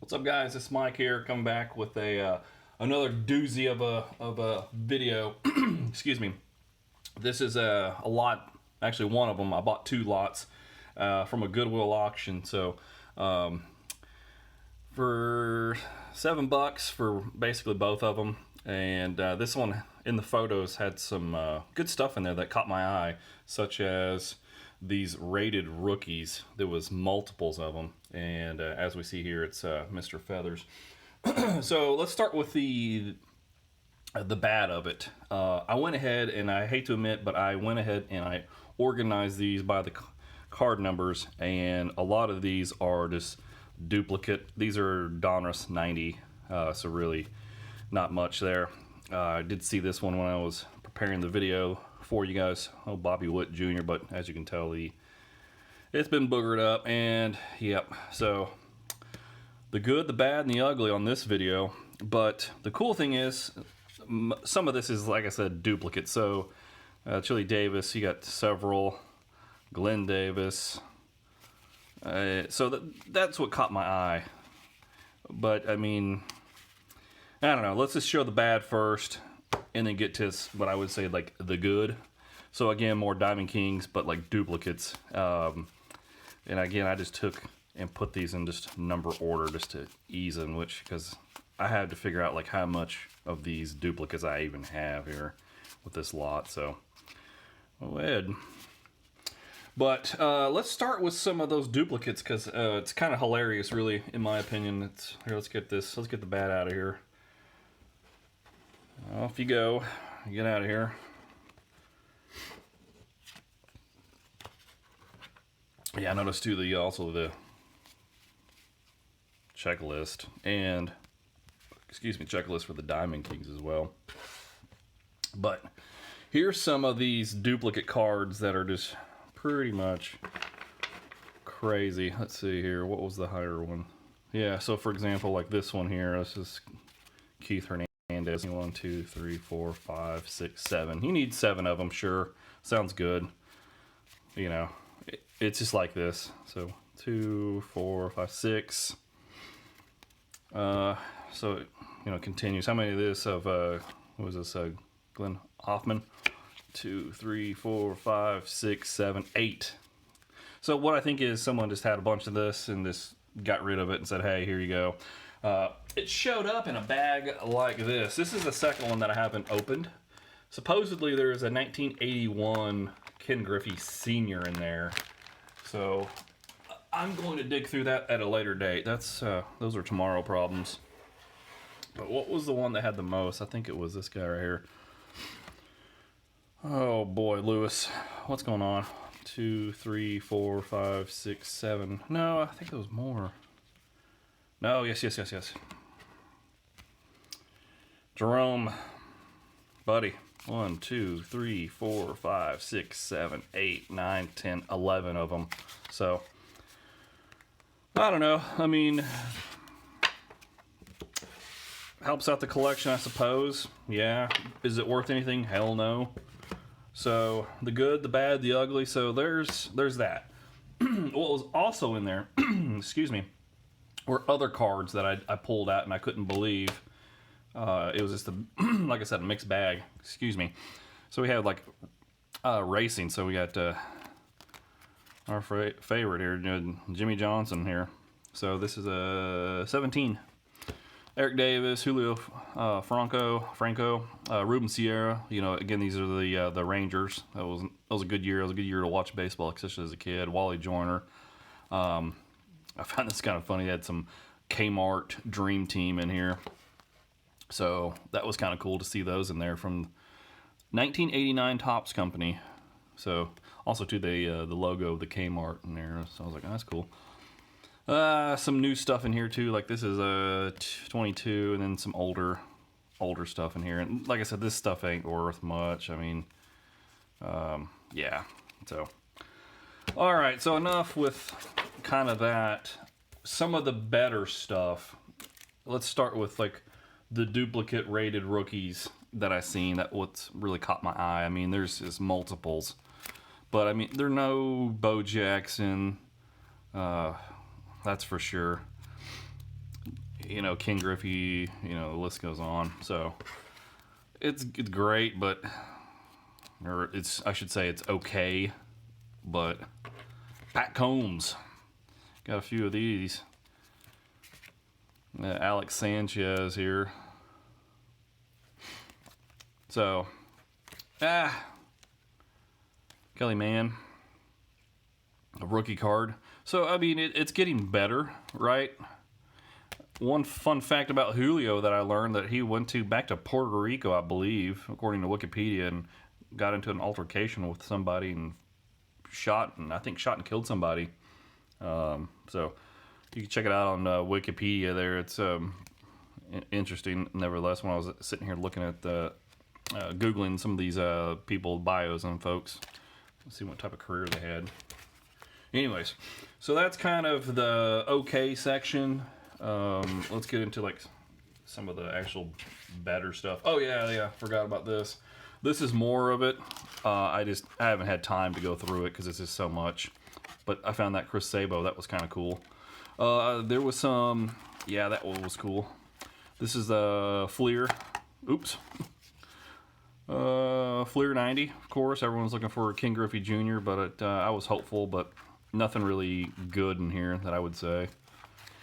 What's up, guys? It's Mike here, coming back with a another doozy of a video. Excuse me. This is a lot. Actually, one of them. I bought two lots from a Goodwill auction. So for $7 for basically both of them. And this one in the photos had some good stuff in there that caught my eye, such as these rated rookies. There was multiples of them, and as we see here, it's Mr. Feathers. So let's start with the bad of it. I went ahead, and I hate to admit, but I went ahead and I organized these by the card numbers, and a lot of these are just duplicate. These are Donruss 90, so really not much there. I did see this one when I was preparing the video for you guys. Oh, Bobby Witt Jr, but as you can tell, it's been boogered up, and yep. So the good, the bad, and the ugly on this video. But the cool thing is, some of this is, like I said, duplicate. So Chili Davis, you got several. Glenn Davis. So that's what caught my eye. But I mean, I don't know. Let's just show the bad first, and then get to what I would say like the good. So again, more Diamond Kings, but like duplicates. And again, I just took and put these in just number order just to ease in, because I had to figure out like how much of these duplicates I even have here with this lot. So go ahead. But let's start with some of those duplicates, because it's kind of hilarious, really, in my opinion. Here, let's get the bad out of here. Off you go. Get out of here. Yeah, I noticed too also the checklist, and checklist for the Diamond Kings as well. But here's some of these duplicate cards that are just pretty much crazy. Let's see here. What was the higher one? Yeah, so for example, like this one here, this is Keith Hernandez. 1, 2, 3, 4, 5, 6, 7. He needs 7 of them, sure. Sounds good. You know, it's just like this. So 2, 4, 5, 6. So you know, continues. How many of this of what was this? Glenn Hoffman. 2, 3, 4, 5, 6, 7, 8. So what I think is someone just had a bunch of this and just got rid of it and said, "Hey, here you go." It showed up in a bag like this. This is the second one that I haven't opened. Supposedly there is a 1981 Ken Griffey Sr in there. So I'm going to dig through that at a later date. Those are tomorrow problems. But what was the one that had the most? I think it was this guy right here. Oh boy, Lewis. What's going on? 2, 3, 4, 5, 6, 7. No, I think it was more. No, yes. Jerome, buddy. 1, 2, 3, 4, 5, 6, 7, 8, 9, 10, 11 of them. So, I don't know. I mean, helps out the collection, I suppose. Yeah. Is it worth anything? Hell no. So, the good, the bad, the ugly. So, there's that. What was also in there, excuse me, were other cards that I pulled out and I couldn't believe. It was just like I said, a mixed bag. Excuse me. So we had like racing. So we got our favorite here, Jimmy Johnson here. So this is a 17. Eric Davis, Julio Franco, Ruben Sierra. You know, again, these are the Rangers. That was a good year. It was a good year to watch baseball, especially as a kid. Wally Joyner. I found this kind of funny. They had some Kmart Dream Team in here. So that was kind of cool to see those in there from 1989 Topps Company. So also too, the logo of the Kmart in there. So I was like, oh, that's cool. Some new stuff in here too. Like this is a 22, and then some older stuff in here. And like I said, this stuff ain't worth much. I mean, yeah. So all right. So enough with kind of that. Some of the better stuff. Let's start with like the duplicate rated rookies that I seen. That what's really caught my eye. I mean, there's just multiples, but I mean, they're no Bo Jackson. That's for sure. Ken Griffey, the list goes on. So it's great, but I should say it's okay, but Pat Combs got a few of these. Alex Sanchez here. So, Kelly Mann, a rookie card. So, I mean, it's getting better, right? One fun fact about Julio that I learned, that he went back to Puerto Rico, I believe, according to Wikipedia, and got into an altercation with somebody and shot and killed somebody. So you can check it out on Wikipedia there. It's interesting, nevertheless, when I was sitting here looking at Googling some of these people, bios and folks, see what type of career they had. Anyways, so that's kind of the okay section. Let's get into like some of the actual better stuff. Oh yeah, forgot about this. This is more of it. I haven't had time to go through it because it's just so much. But I found that Chris Sabo, that was kind of cool. There was some, that one was cool. This is Fleer. Oops. Fleer 90, of course. Everyone's looking for Ken Griffey Jr., but I was hopeful, but nothing really good in here that I would say.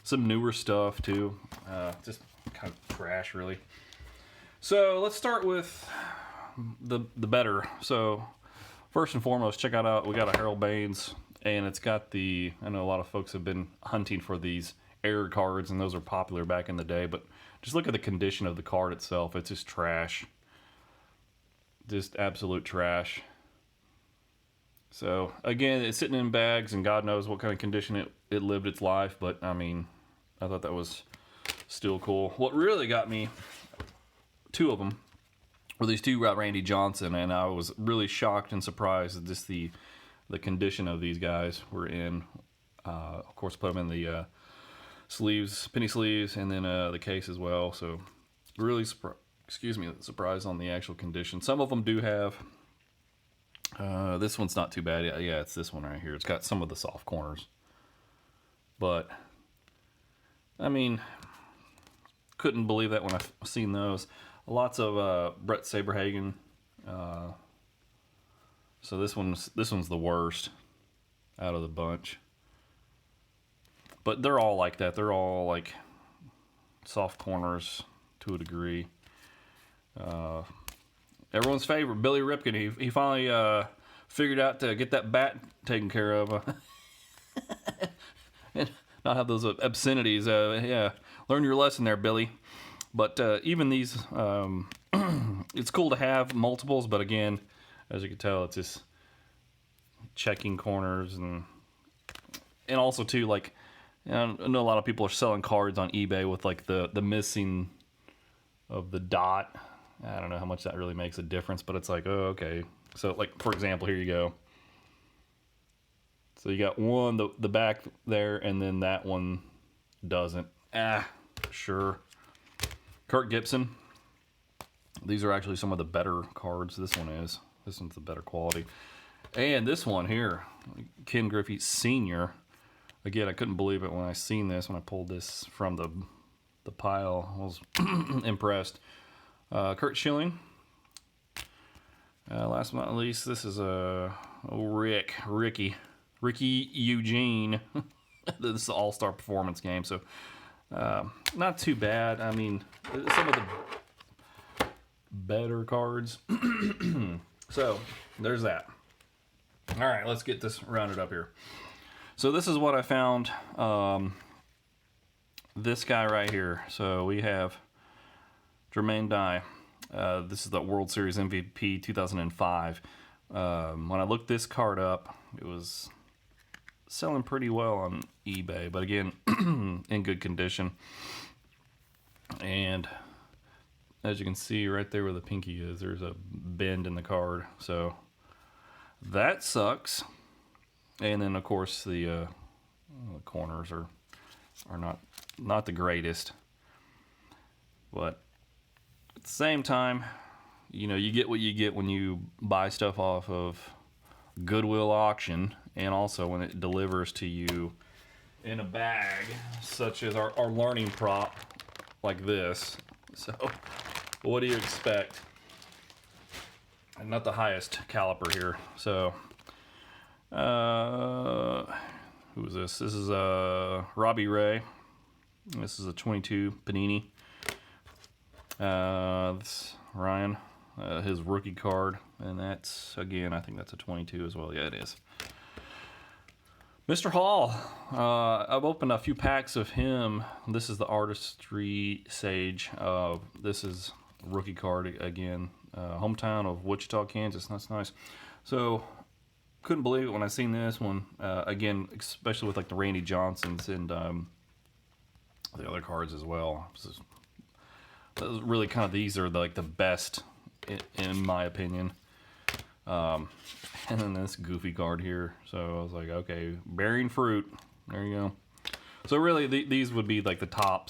Some newer stuff too. Just kind of trash, really. So let's start with the better. So first and foremost, check out we got a Harold Baines, and it's got I know a lot of folks have been hunting for these air cards, and those are popular back in the day, but just look at the condition of the card itself. It's just trash. Just absolute trash. So again, it's sitting in bags, and God knows what kind of condition it lived its life, but I mean, I thought that was still cool. What really got me, two of them, were these two Randy Johnson, and I was really shocked and surprised at just the condition of these guys were in. Of course, put them in the sleeves, penny sleeves, and then the case as well. So really surprised on the actual condition. Some of them do have, this one's not too bad. Yeah, it's this one right here. It's got some of the soft corners. But, I mean, couldn't believe that when I've seen those. Lots of Brett Saberhagen. So this one's the worst out of the bunch. But they're all like that. They're all like soft corners to a degree. Everyone's favorite, Billy Ripken. He finally figured out to get that bat taken care of. And not have those obscenities. Learn your lesson there, Billy. But even these, it's cool to have multiples, but again, as you can tell, it's just checking corners, and also too, like, I know a lot of people are selling cards on eBay with like the missing of the dot. I don't know how much that really makes a difference, but it's like, oh, okay. So like, for example, here you go. So you got one, the back there, and then that one doesn't. Sure. Kirk Gibson. These are actually some of the better cards. This one's the better quality. And this one here, Ken Griffey Sr. Again, I couldn't believe it when I seen this, when I pulled this from the pile. I was impressed. Kurt Schilling. Last but not least, this is Ricky Eugene. This is the All-Star Performance game, so not too bad. I mean, some of the better cards. So there's that. All right, let's get this rounded up here. So this is what I found. This guy right here. So we have Jermaine Dye. This is the World Series MVP 2005. When I looked this card up, it was selling pretty well on eBay, but again, in good condition. And as you can see right there where the pinky is, there's a bend in the card. So that sucks. And then, of course, the corners are not the greatest. But at the same time, you get what you get when you buy stuff off of Goodwill auction, and also when it delivers to you in a bag, such as our learning prop, like this. So, what do you expect? And not the highest caliper here. So, who is this? This is Robbie Ray. This is a 22 Panini. This Ryan, his rookie card, and that's, again, I think that's a 22 as well. Yeah, it is. Mr. Hall, I've opened a few packs of him. This is the Artistry Sage. This is a rookie card again. Hometown of Wichita, Kansas. That's nice. So, couldn't believe it when I seen this one. Again, especially with like the Randy Johnsons and the other cards as well. Really, kind of, these are like the best in my opinion. And then this goofy card here. So I was like, okay, bearing fruit. There you go. So really, these would be like the top